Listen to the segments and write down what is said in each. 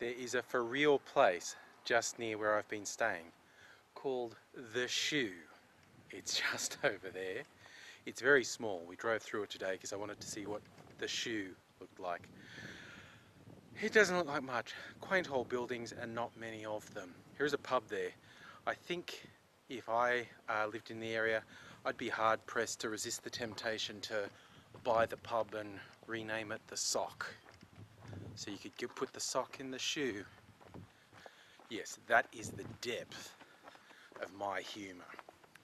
there is a for real place just near where I've been staying called The Shoe. It's just over there. It's very small. We drove through it today because I wanted to see what The Shoe looked like. It doesn't look like much. Quaint old buildings and not many of them. Here's a pub there. I think if I lived in the area, I'd be hard pressed to resist the temptation to buy the pub and rename it The Sock. So you could put the sock in the shoe. Yes, that is the depth of my humour.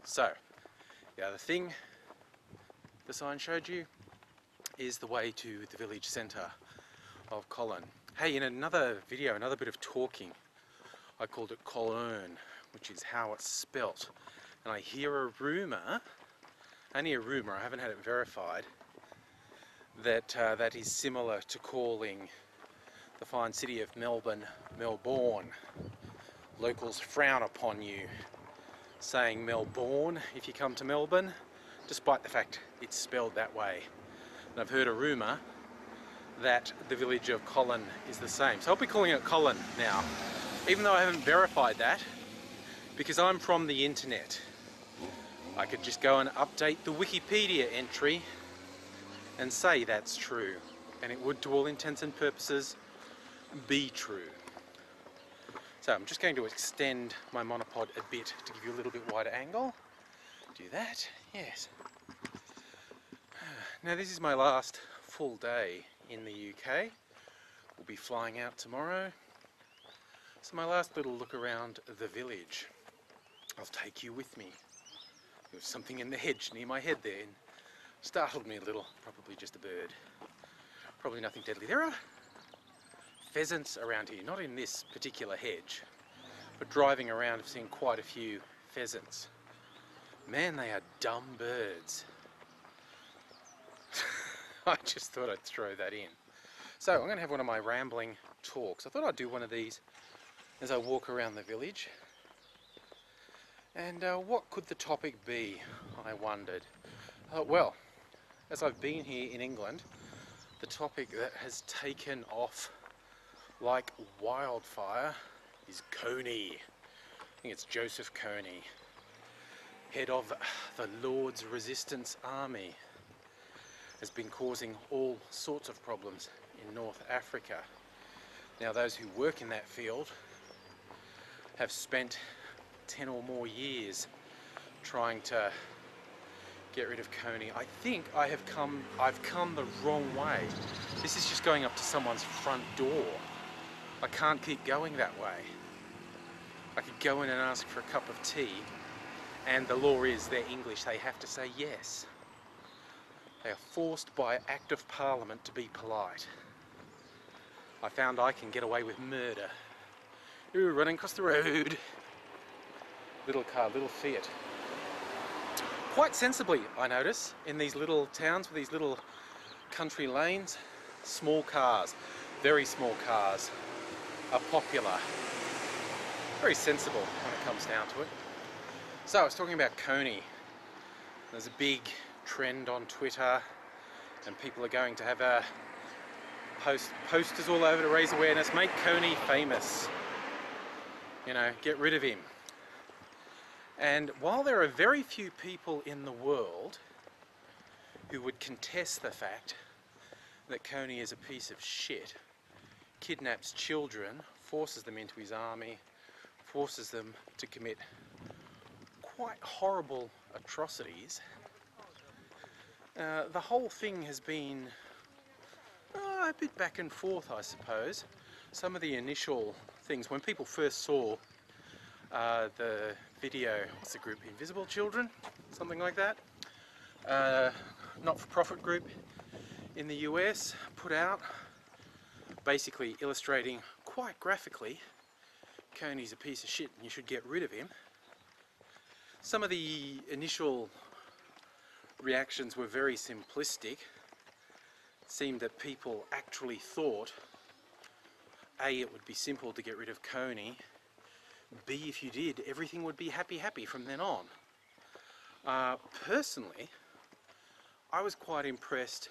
So, the other thing the sign showed you is the way to the village centre of Colerne. Hey, in another video, another bit of talking, I called it Colerne, which is how it's spelt. And I hear a rumour, only a rumour, I haven't had it verified, that that is similar to calling the fine city of Melbourne, Melbourne. Locals frown upon you saying Melbourne if you come to Melbourne, despite the fact it's spelled that way. And I've heard a rumour that the village of Colerne is the same. So I'll be calling it Colerne now, even though I haven't verified that, because I'm from the internet. I could just go and update the Wikipedia entry and say that's true, and it would, to all intents and purposes, be true. So I'm just going to extend my monopod a bit to give you a little bit wider angle. Do that, yes. Now this is my last full day in the UK. We'll be flying out tomorrow. So my last little look around the village. I'll take you with me. There was something in the hedge near my head there and startled me a little. Probably just a bird. Probably nothing deadly. There are pheasants around here, not in this particular hedge, but driving around I've seen quite a few pheasants. Man, they are dumb birds. I just thought I'd throw that in. So I'm going to have one of my rambling talks. I thought I'd do one of these as I walk around the village. And what could the topic be, I wondered. Well, as I've been here in England, the topic that has taken off like wildfire is Kony. I think it's Joseph Kony, head of the Lord's Resistance Army, has been causing all sorts of problems in North Africa. Now those who work in that field have spent 10 or more years trying to get rid of Kony. I think I've come the wrong way. This is just going up to someone's front door. I can't keep going that way. I could go in and ask for a cup of tea, and the law is they're English, they have to say yes. They are forced by Act of Parliament to be polite. I found I can get away with murder. Ooh, running across the road. Little car, little Fiat. Quite sensibly, I notice, in these little towns with these little country lanes, small cars, very small cars, are popular. Very sensible when it comes down to it. So I was talking about Kony. There's a big trend on Twitter and people are going to have posters all over to raise awareness, make Kony famous. You know, get rid of him. And while there are very few people in the world who would contest the fact that Kony is a piece of shit, kidnaps children, forces them into his army, forces them to commit quite horrible atrocities. The whole thing has been a bit back and forth, I suppose. Some of the initial things, when people first saw the video, what's the group, Invisible Children? Something like that. Not-for-profit group in the US put out, basically illustrating quite graphically, Kony's a piece of shit and you should get rid of him. Some of the initial reactions were very simplistic. It seemed that people actually thought, A, it would be simple to get rid of Kony, B, if you did, everything would be happy from then on. Personally, I was quite impressed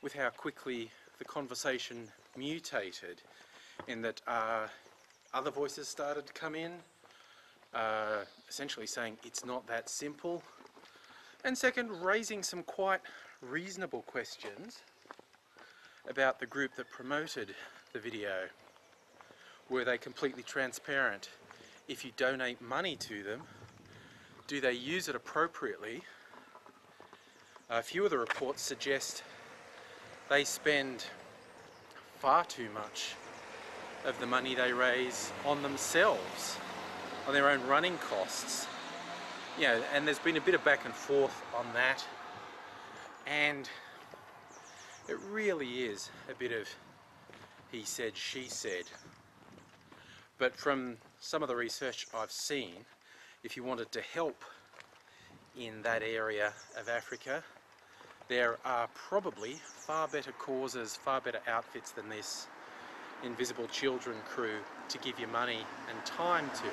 with how quickly the conversation mutated in that other voices started to come in, essentially saying it's not that simple. And second, raising some quite reasonable questions about the group that promoted the video. Were they completely transparent? If you donate money to them, do they use it appropriately? A few of the reports suggest they spend far too much of the money they raise on themselves, on their own running costs. You know, and there's been a bit of back and forth on that, and it really is a bit of he said, she said. But from some of the research I've seen, if you wanted to help in that area of Africa, there are probably far better causes, far better outfits than this Invisible Children crew to give you money and time to.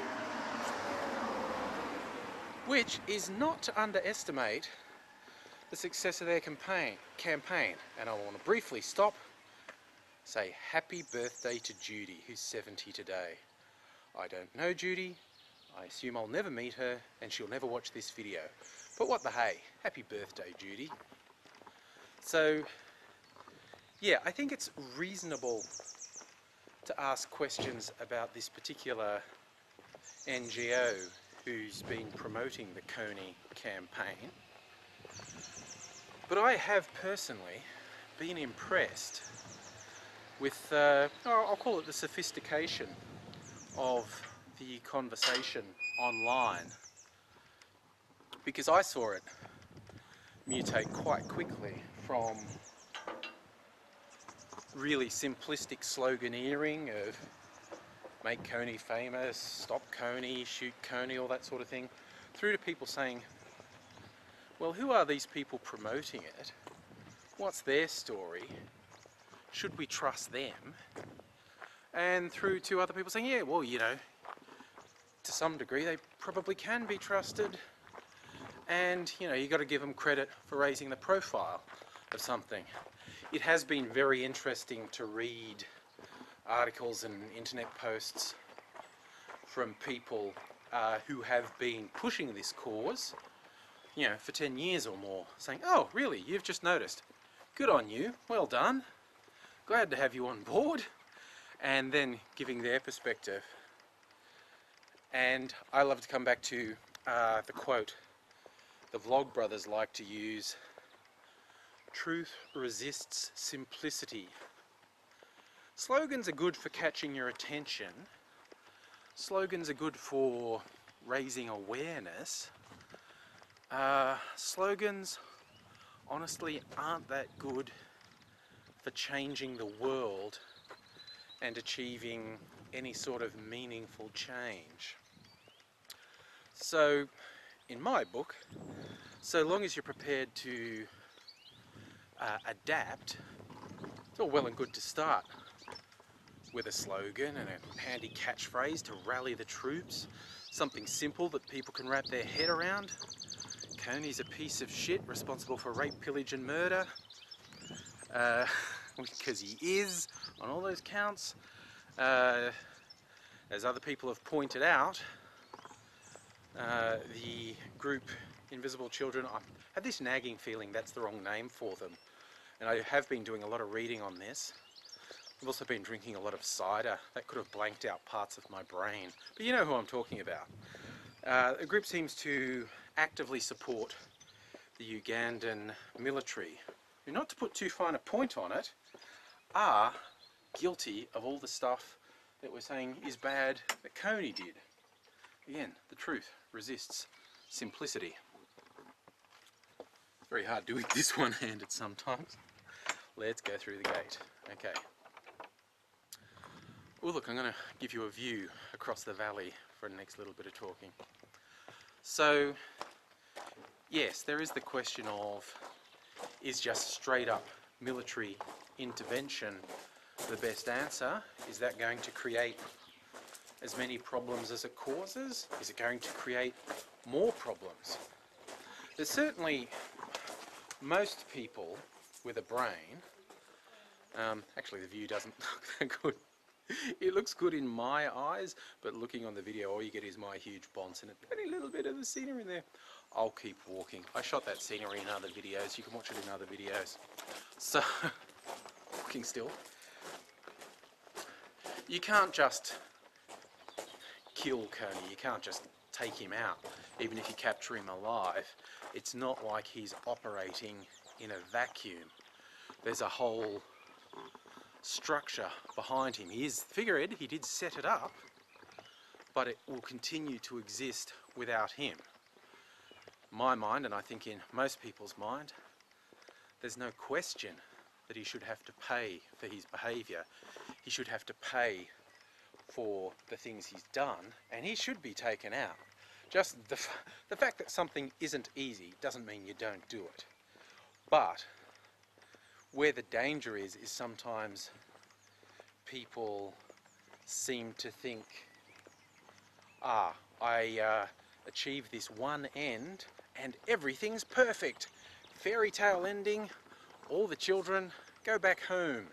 Which is not to underestimate the success of their campaign. And I want to briefly stop, say happy birthday to Judy, who's 70 today. I don't know Judy, I assume I'll never meet her, and she'll never watch this video. But what the hey, happy birthday Judy. So yeah, I think it's reasonable to ask questions about this particular NGO who's been promoting the Kony campaign. But I have personally been impressed with, I'll call it the sophistication of the conversation online, because I saw it mutate quite quickly from really simplistic sloganeering of make Kony famous, stop Kony, shoot Kony, all that sort of thing, through to people saying, well, who are these people promoting it? What's their story? Should we trust them? And through to other people saying, yeah, well, you know, to some degree they probably can be trusted, and you know, you got to give them credit for raising the profile of something. It has been very interesting to read articles and internet posts from people who have been pushing this cause, you know, for 10 years or more, saying, oh really, you've just noticed, good on you, well done, glad to have you on board, and then giving their perspective. And I love to come back to the quote the Vlog brothers like to use: truth resists simplicity. Slogans are good for catching your attention. Slogans are good for raising awareness. Slogans honestly aren't that good for changing the world and achieving any sort of meaningful change. So, in my book, so long as you're prepared to adapt, it's all well and good to start with a slogan and a handy catchphrase to rally the troops, something simple that people can wrap their head around. Kony's a piece of shit responsible for rape, pillage and murder, because he is on all those counts. As other people have pointed out, the group Invisible Children, I have this nagging feeling that's the wrong name for them, and I have been doing a lot of reading on this. I've also been drinking a lot of cider. That could have blanked out parts of my brain, but you know who I'm talking about. The group seems to actively support the Ugandan military, who, not to put too fine a point on it, are guilty of all the stuff that we're saying is bad that Kony did. Again, the truth resists simplicity. It's very hard doing this one-handed sometimes. Let's go through the gate. Okay. Well, look, I'm going to give you a view across the valley for the next little bit of talking. So, yes, there is the question of, is just straight up military intervention the best answer? Is that going to create as many problems as it causes? Is it going to create more problems? There's certainly most people with a brain, actually the view doesn't look that good, It looks good in my eyes, but looking on the video, all you get is my huge bonce and a very little bit of the scenery in there. I'll keep walking. I shot that scenery in other videos. You can watch it in other videos. So, walking still. You can't just kill Kony. You can't just take him out, even if you capture him alive. It's not like he's operating in a vacuum. There's a whole structure behind him. He is figurehead, he did set it up, but it will continue to exist without him. My mind, and I think in most people's mind, there's no question that he should have to pay for his behaviour. He should have to pay for the things he's done, and he should be taken out. Just the fact that something isn't easy doesn't mean you don't do it. But where the danger is sometimes people seem to think, I achieved this one end and everything's perfect. Fairy tale ending, all the children go back home,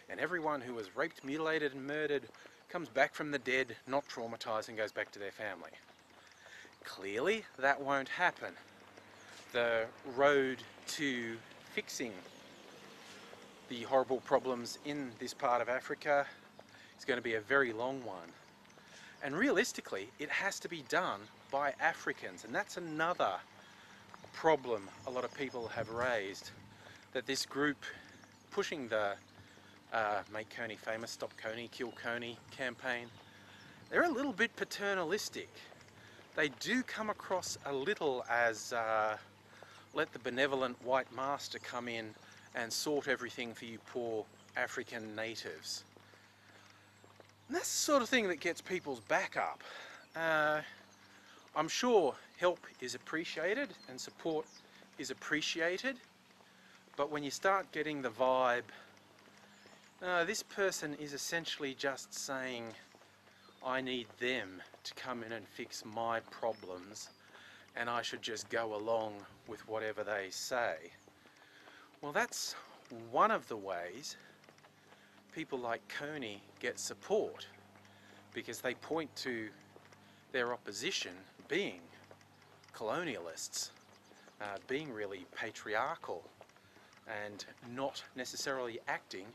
and everyone who was raped, mutilated and murdered comes back from the dead, not traumatized, and goes back to their family. Clearly that won't happen. The road to fixing the horrible problems in this part of Africa is going to be a very long one. And realistically, it has to be done by Africans, and that's another problem a lot of people have raised, that this group pushing the Make Kony Famous, Stop Kony, Kill Kony campaign, they're a little bit paternalistic. They do come across a little as let the benevolent white master come in and sort everything for you poor African natives. And that's the sort of thing that gets people's back up. I'm sure help is appreciated and support is appreciated, but when you start getting the vibe, this person is essentially just saying, I need them to come in and fix my problems, and I should just go along with whatever they say. Well, that's one of the ways people like Kony get support, because they point to their opposition being colonialists, being really patriarchal and not necessarily acting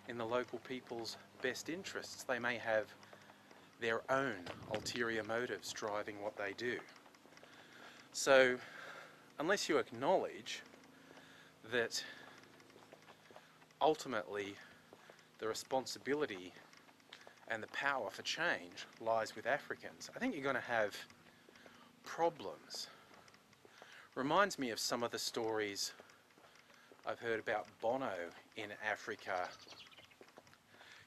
in the local people's best interests. They may have their own ulterior motives driving what they do. So unless you acknowledge that ultimately the responsibility and the power for change lies with Africans, I think you're going to have problems. Reminds me of some of the stories I've heard about Bono in Africa,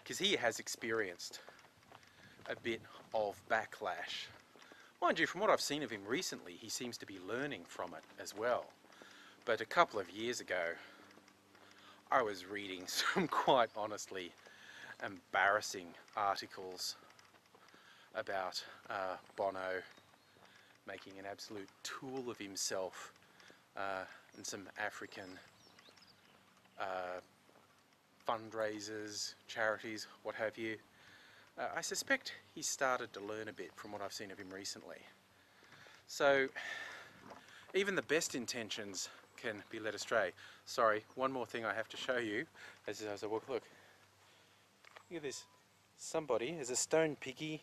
because he has experienced a bit of backlash. Mind you, from what I've seen of him recently, he seems to be learning from it as well. But a couple of years ago, I was reading some quite honestly embarrassing articles about Bono making an absolute tool of himself and some African fundraisers, charities, what have you. I suspect he started to learn a bit from what I've seen of him recently. So even the best intentions can be led astray. Sorry, one more thing I have to show you as I walk. Look at this. Somebody is a stone piggy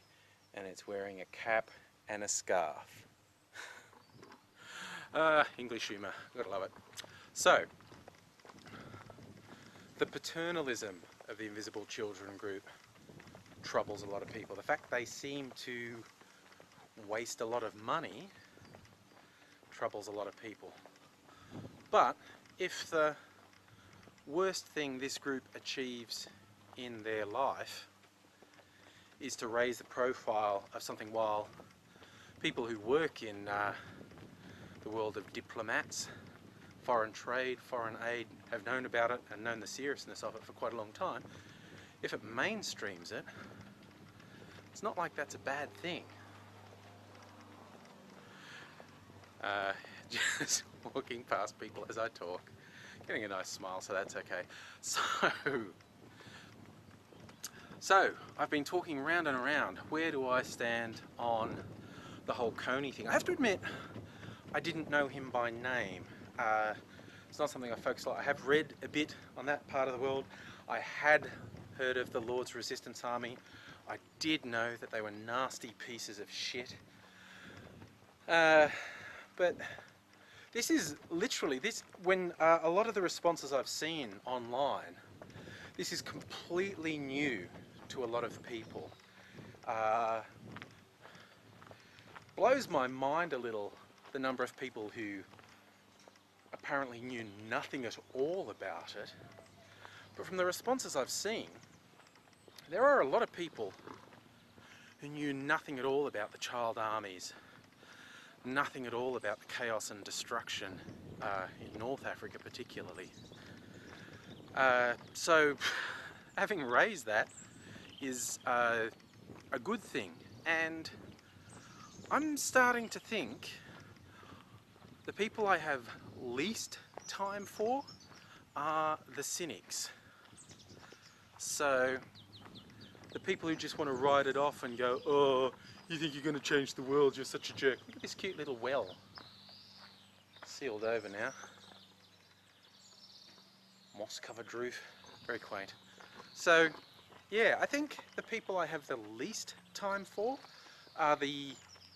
and it's wearing a cap and a scarf. English humour, gotta love it. So, the paternalism of the Invisible Children group troubles a lot of people. The fact they seem to waste a lot of money troubles a lot of people. But if the worst thing this group achieves in their life is to raise the profile of something, while people who work in the world of diplomats, foreign trade, foreign aid have known about it and known the seriousness of it for quite a long time, if it mainstreams it, it's not like that's a bad thing. Just walking past people as I talk, So, I've been talking round and around. Where do I stand on the whole Kony thing? I have to admit, I didn't know him by name. It's not something I focus on. I have read a bit on that part of the world. I had heard of the Lord's Resistance Army. I did know that they were nasty pieces of shit. But this is literally, when a lot of the responses I've seen online, this is completely new to a lot of people. Blows my mind a little, the number of people who apparently knew nothing at all about it. But from the responses I've seen, there are a lot of people who knew nothing at all about the child armies, nothing at all about the chaos and destruction in North Africa particularly. So having raised that is a good thing, and I'm starting to think the people I have least time for are the cynics. So the people who just want to write it off and go, oh, you think you're going to change the world, you're such a jerk. Look at this cute little well. Sealed over now. Moss covered roof. Very quaint. So yeah, I think the people I have the least time for are the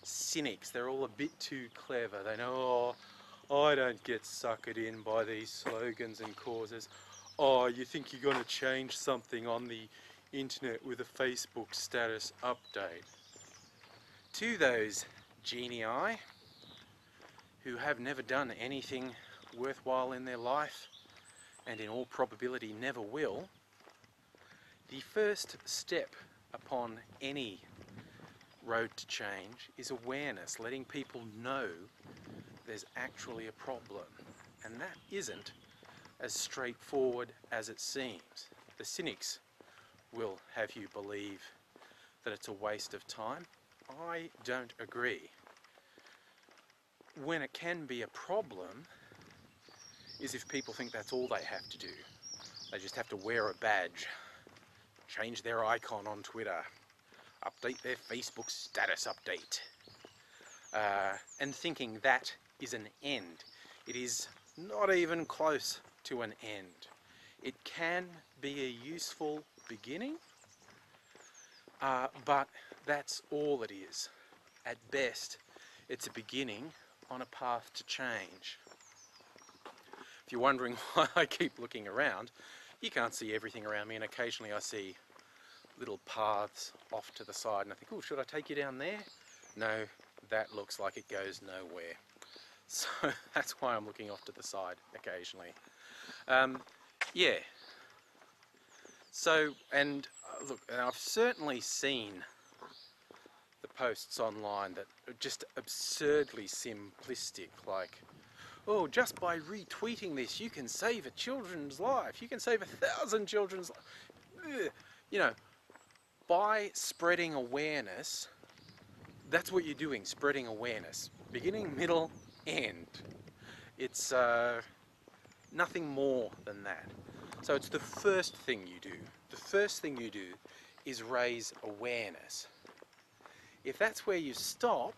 cynics. They're all a bit too clever. They know, oh, I don't get suckered in by these slogans and causes. Oh, you think you're going to change something on the internet with a Facebook status update. To those genii who have never done anything worthwhile in their life, and in all probability never will, the first step upon any road to change is awareness, letting people know there's actually a problem. And that isn't as straightforward as it seems. The cynics will have you believe that it's a waste of time. I don't agree. When it can be a problem is if people think that's all they have to do. They just have to wear a badge, change their icon on Twitter, update their Facebook status update, and thinking that is an end. It is not even close to an end. It can be a useful beginning, but that's all it is. At best, it's a beginning on a path to change. If you're wondering why I keep looking around, you can't see everything around me, and occasionally I see little paths off to the side and I think, oh, should I take you down there? No, that looks like it goes nowhere. So that's why I'm looking off to the side occasionally. Yeah. So, and look, and I've certainly seen the posts online that are just absurdly simplistic, like, oh, just by retweeting this you can save a children's life, you can save 1,000 children's life. You know, by spreading awareness, that's what you're doing, spreading awareness. Beginning, middle, end. It's nothing more than that. So it's the first thing you do. The first thing you do is raise awareness. If that's where you stop,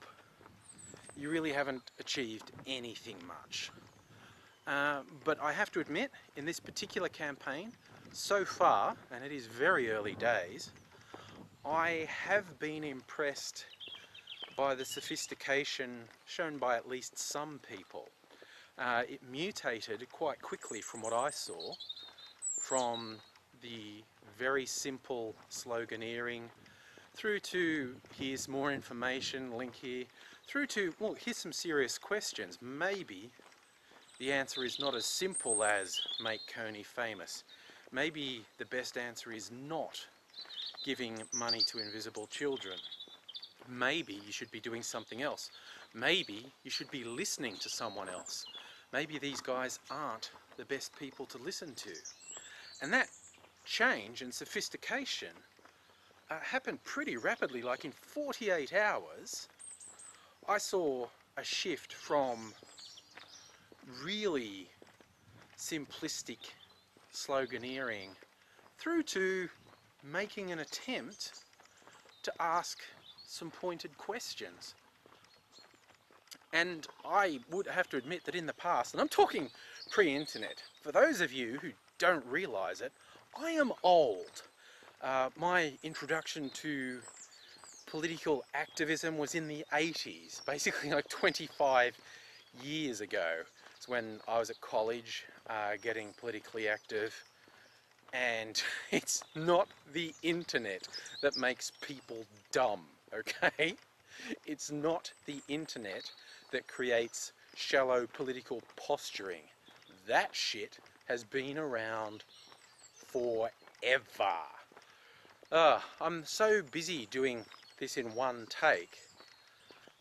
you really haven't achieved anything much. But I have to admit, in this particular campaign, so far, and it is very early days, I have been impressed by the sophistication shown by at least some people. It mutated quite quickly from what I saw, from the very simple sloganeering through to here's more information, link here, through to, well, here's some serious questions. Maybe the answer is not as simple as make Kony famous. Maybe the best answer is not giving money to invisible children. Maybe you should be doing something else. Maybe you should be listening to someone else. Maybe these guys aren't the best people to listen to. And that change and sophistication happened pretty rapidly. Like in 48 hours, I saw a shift from really simplistic sloganeering through to making an attempt to ask some pointed questions. And I would have to admit that in the past, and I'm talking pre-internet, for those of you who don't realise it, I am old. My introduction to political activism was in the 80s, basically like 25 years ago. It's when I was at college getting politically active, and it's not the internet that makes people dumb, okay? It's not the internet that creates shallow political posturing. That shit has been around forever. I'm so busy doing this in one take.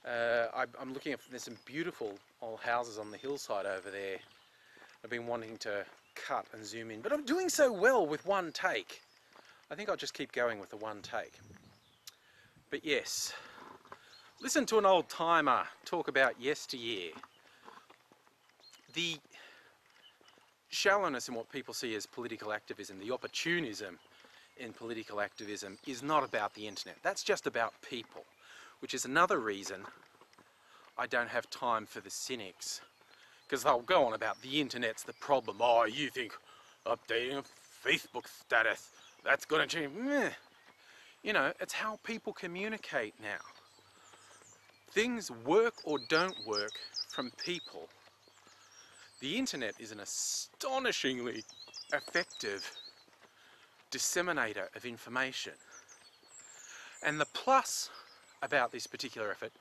I'm looking at, there's some beautiful old houses on the hillside over there. I've been wanting to cut and zoom in, but I'm doing so well with one take. I think I'll just keep going with the one take. But yes, listen to an old timer talk about yesteryear. The shallowness in what people see as political activism, the opportunism in political activism, is not about the internet. That's just about people, which is another reason I don't have time for the cynics, because they'll go on about the internet's the problem. Oh, you think updating a Facebook status, that's going to change? Meh. You know, it's how people communicate now. Things work or don't work from people. The internet is an astonishingly effective disseminator of information. And the plus about this particular effort,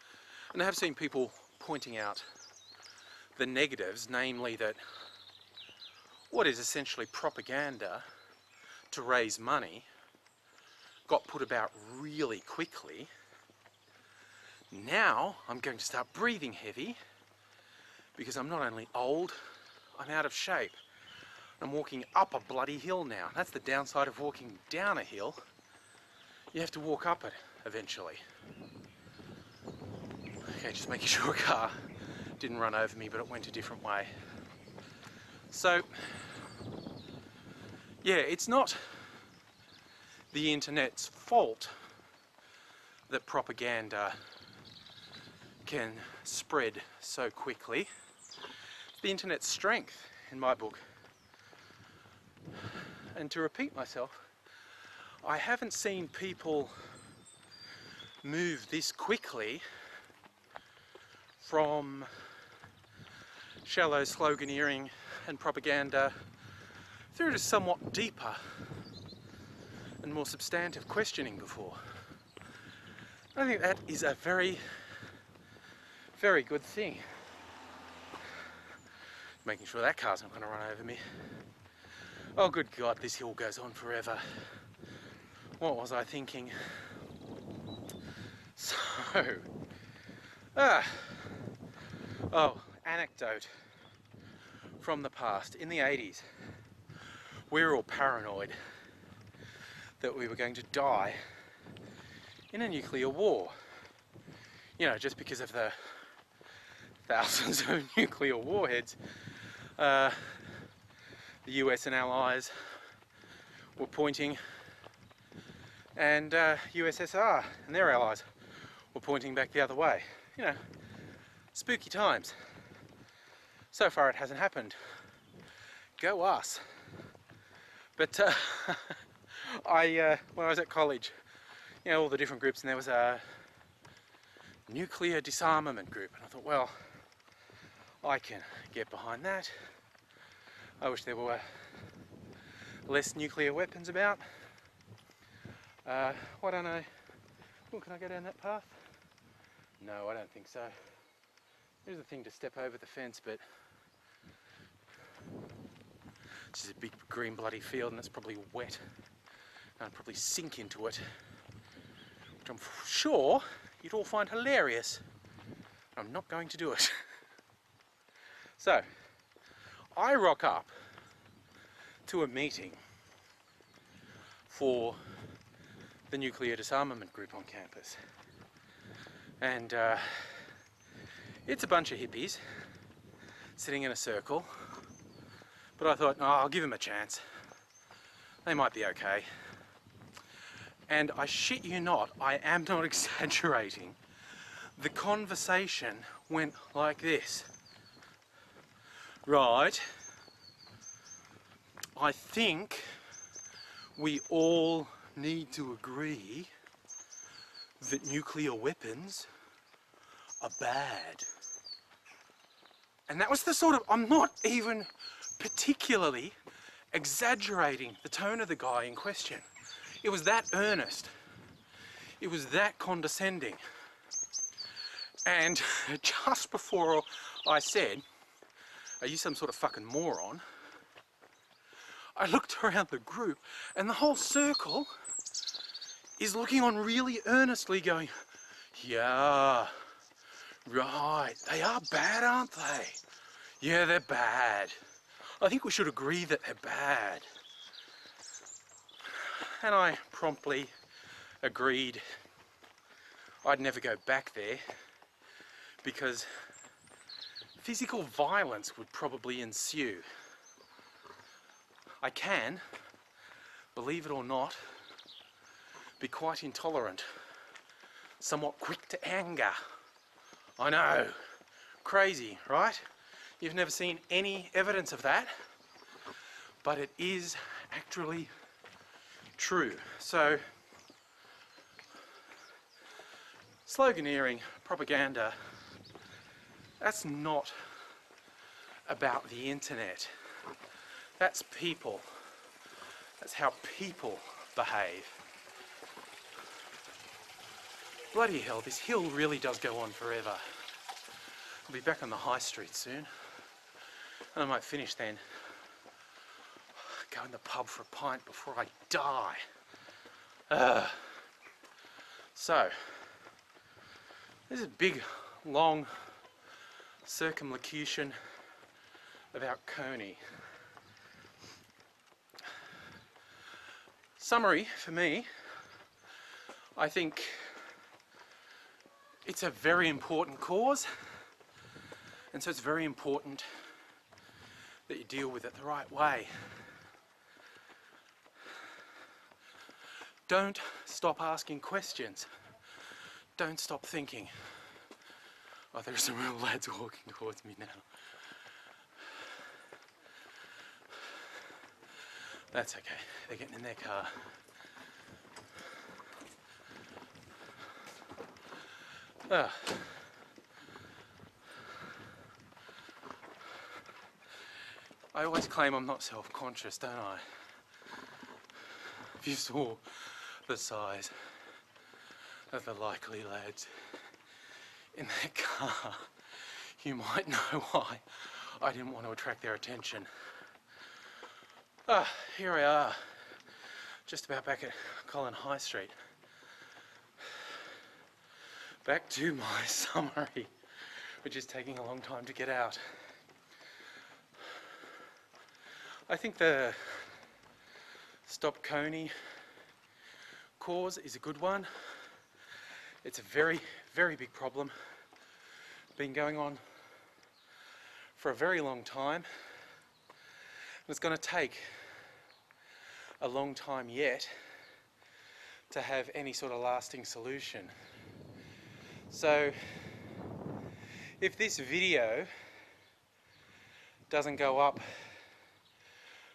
and I have seen people pointing out the negatives, namely that what is essentially propaganda to raise money got put about really quickly. Now I'm going to start breathing heavy because I'm not only old, I'm out of shape. I'm walking up a bloody hill now. That's the downside of walking down a hill. You have to walk up it eventually. Okay, just making sure a car didn't run over me, but it went a different way. So, yeah, it's not the internet's fault that propaganda can spread so quickly. It's the internet's strength, in my book. And to repeat myself, I haven't seen people move this quickly from shallow sloganeering and propaganda through to somewhat deeper and more substantive questioning before. I think that is a very, very good thing. Making sure that car's not going to run over me. Oh good God, this hill goes on forever. What was I thinking? So, anecdote from the past. In the 80s, we were all paranoid that we were going to die in a nuclear war. You know, just because of the thousands of nuclear warheads the US and allies were pointing, and USSR and their allies were pointing back the other way. You know, spooky times. So far it hasn't happened. Go us. But when I was at college, you know, all the different groups, and there was a nuclear disarmament group, and I thought, well, I can get behind that. I wish there were less nuclear weapons about. Why don't I... Oh, can I go down that path? No, I don't think so. There's a thing to step over the fence, but this is a big green bloody field and it's probably wet. I'd probably sink into it, which I'm sure you'd all find hilarious. I'm not going to do it. So, I rock up to a meeting for the nuclear disarmament group on campus, and it's a bunch of hippies sitting in a circle, but I thought, oh, I'll give them a chance, they might be okay. And I shit you not, I am not exaggerating. The conversation went like this. Right, I think we all need to agree that nuclear weapons are bad. And that was the sort of, I'm not even particularly exaggerating the tone of the guy in question. It was that earnest. It was that condescending. And just before I said, are you some sort of fucking moron? I looked around the group and the whole circle is looking on really earnestly going, yeah, right, they are bad, aren't they? Yeah, they're bad. I think we should agree that they're bad. And I promptly agreed I'd never go back there because physical violence would probably ensue. I can, believe it or not, be quite intolerant, somewhat quick to anger. I know, crazy, right? You've never seen any evidence of that, but it is actually true. So, sloganeering, propaganda, that's not about the internet. That's people. That's how people behave. Bloody hell, this hill really does go on forever. I'll be back on the high street soon. And I might finish then. Go in the pub for a pint before I die. So, this is a big, long circumlocution about Kony. Summary for me, I think it's a very important cause, and so it's very important that you deal with it the right way. Don't stop asking questions. Don't stop thinking. Oh, there are some real lads walking towards me now. That's okay, they're getting in their car. I always claim I'm not self-conscious, don't I? If you saw the size of the likely lads in their car, you might know why I didn't want to attract their attention. Here we are, just about back at Colerne High Street. Back to my summary, which is taking a long time to get out. I think the Stop Kony cause is a good one. It's a very, very big problem. Been going on for a very long time. And it's going to take a long time yet to have any sort of lasting solution. So if this video doesn't go up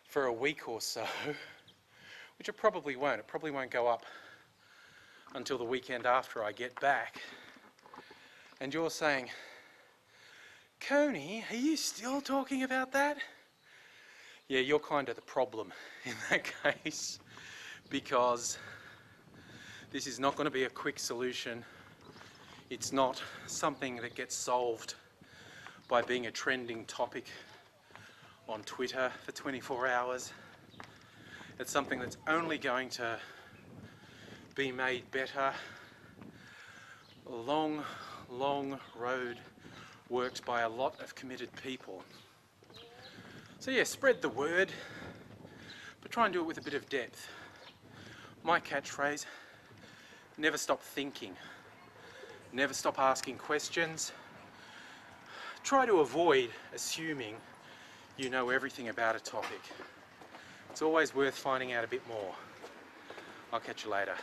for a week or so, which it probably won't go up until the weekend after I get back, and you're saying, Kony, are you still talking about that? Yeah, you're kind of the problem in that case, because this is not going to be a quick solution. It's not something that gets solved by being a trending topic on Twitter for 24 hours. It's something that's only going to be made better. A long, long road worked by a lot of committed people. So yeah, spread the word, but try and do it with a bit of depth. My catchphrase, never stop thinking. Never stop asking questions. Try to avoid assuming you know everything about a topic. It's always worth finding out a bit more. I'll catch you later.